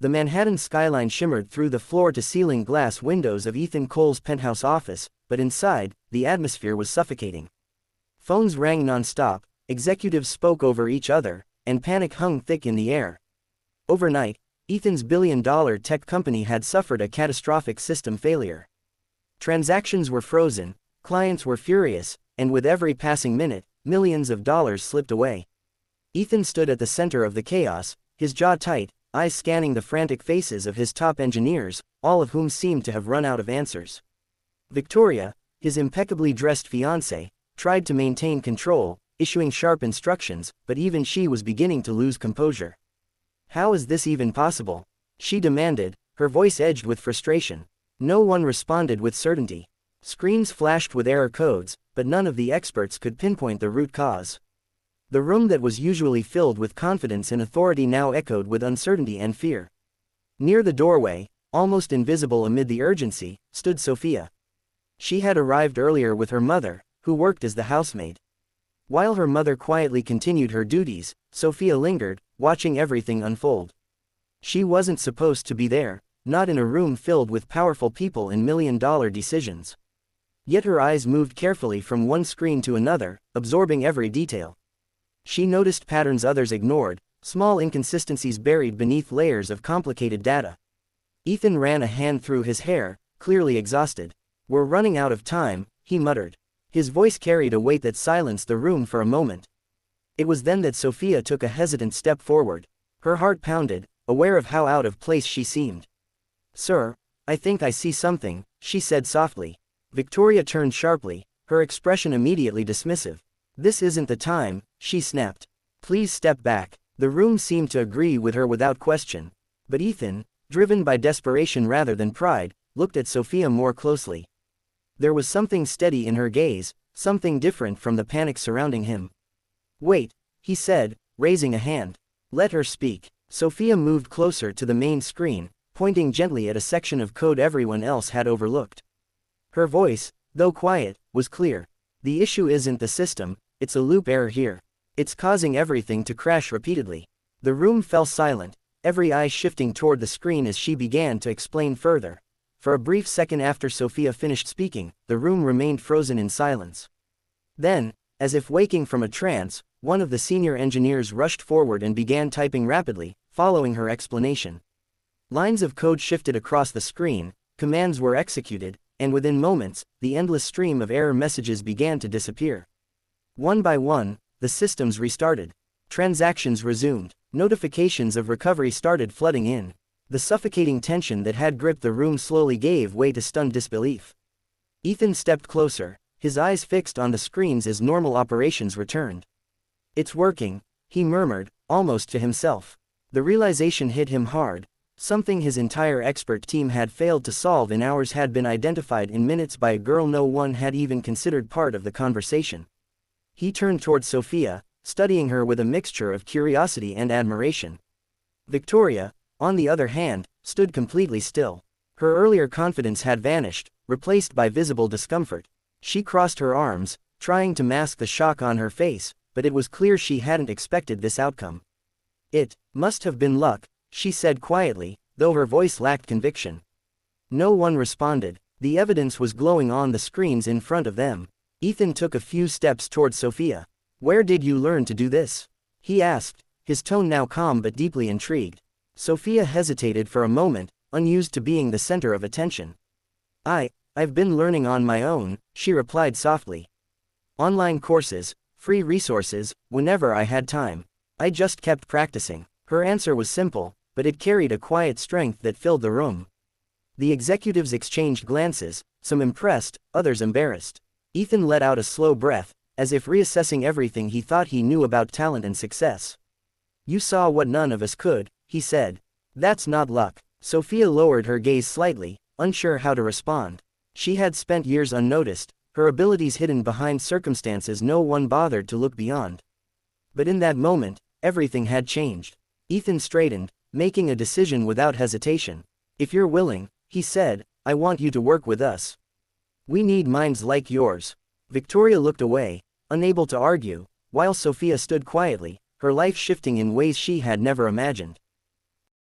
The Manhattan skyline shimmered through the floor-to-ceiling glass windows of Ethan Cole's penthouse office, but inside, the atmosphere was suffocating. Phones rang non-stop, executives spoke over each other, and panic hung thick in the air. Overnight, Ethan's billion-dollar tech company had suffered a catastrophic system failure. Transactions were frozen, clients were furious, and with every passing minute, millions of dollars slipped away. Ethan stood at the center of the chaos, his jaw tight, eyes scanning the frantic faces of his top engineers, all of whom seemed to have run out of answers. Victoria, his impeccably dressed fiancée, tried to maintain control, issuing sharp instructions, but even she was beginning to lose composure. "How is this even possible?" she demanded, her voice edged with frustration. No one responded with certainty. Screens flashed with error codes, but none of the experts could pinpoint the root cause. The room that was usually filled with confidence and authority now echoed with uncertainty and fear. Near the doorway, almost invisible amid the urgency, stood Sofia. She had arrived earlier with her mother, who worked as the housemaid. While her mother quietly continued her duties, Sofia lingered, watching everything unfold. She wasn't supposed to be there, not in a room filled with powerful people and million-dollar decisions. Yet her eyes moved carefully from one screen to another, absorbing every detail. She noticed patterns others ignored, small inconsistencies buried beneath layers of complicated data. Ethan ran a hand through his hair, clearly exhausted. "We're running out of time," he muttered. His voice carried a weight that silenced the room for a moment. It was then that Sofia took a hesitant step forward. Her heart pounded, aware of how out of place she seemed. "Sir, I think I see something," she said softly. Victoria turned sharply, her expression immediately dismissive. "This isn't the time," she snapped. "Please step back." The room seemed to agree with her without question. But Ethan, driven by desperation rather than pride, looked at Sofia more closely. There was something steady in her gaze, something different from the panic surrounding him. "Wait," he said, raising a hand. "Let her speak." Sofia moved closer to the main screen, pointing gently at a section of code everyone else had overlooked. Her voice, though quiet, was clear. "The issue isn't the system, it's a loop error here. It's causing everything to crash repeatedly." The room fell silent, every eye shifting toward the screen as she began to explain further. For a brief second after Sofia finished speaking, the room remained frozen in silence. Then, as if waking from a trance, one of the senior engineers rushed forward and began typing rapidly, following her explanation. Lines of code shifted across the screen, commands were executed, and within moments, the endless stream of error messages began to disappear. One by one, the systems restarted. Transactions resumed. Notifications of recovery started flooding in. The suffocating tension that had gripped the room slowly gave way to stunned disbelief. Ethan stepped closer, his eyes fixed on the screens as normal operations returned. "It's working," he murmured, almost to himself. The realization hit him hard. Something his entire expert team had failed to solve in hours had been identified in minutes by a girl no one had even considered part of the conversation. He turned toward Sofia, studying her with a mixture of curiosity and admiration. Victoria, on the other hand, stood completely still. Her earlier confidence had vanished, replaced by visible discomfort. She crossed her arms, trying to mask the shock on her face, but it was clear she hadn't expected this outcome. "It must have been luck," she said quietly, though her voice lacked conviction. No one responded. The evidence was glowing on the screens in front of them. Ethan took a few steps toward Sofia. "Where did you learn to do this?" he asked, his tone now calm but deeply intrigued. Sofia hesitated for a moment, unused to being the center of attention. I've been learning on my own," she replied softly. "Online courses, free resources, whenever I had time. I just kept practicing." Her answer was simple, but it carried a quiet strength that filled the room. The executives exchanged glances, some impressed, others embarrassed. Ethan let out a slow breath, as if reassessing everything he thought he knew about talent and success. "You saw what none of us could," he said. "That's not luck." Sofia lowered her gaze slightly, unsure how to respond. She had spent years unnoticed, her abilities hidden behind circumstances no one bothered to look beyond. But in that moment, everything had changed. Ethan straightened, making a decision without hesitation. "If you're willing," he said, "I want you to work with us. We need minds like yours." Victoria looked away, unable to argue, while Sofia stood quietly, her life shifting in ways she had never imagined.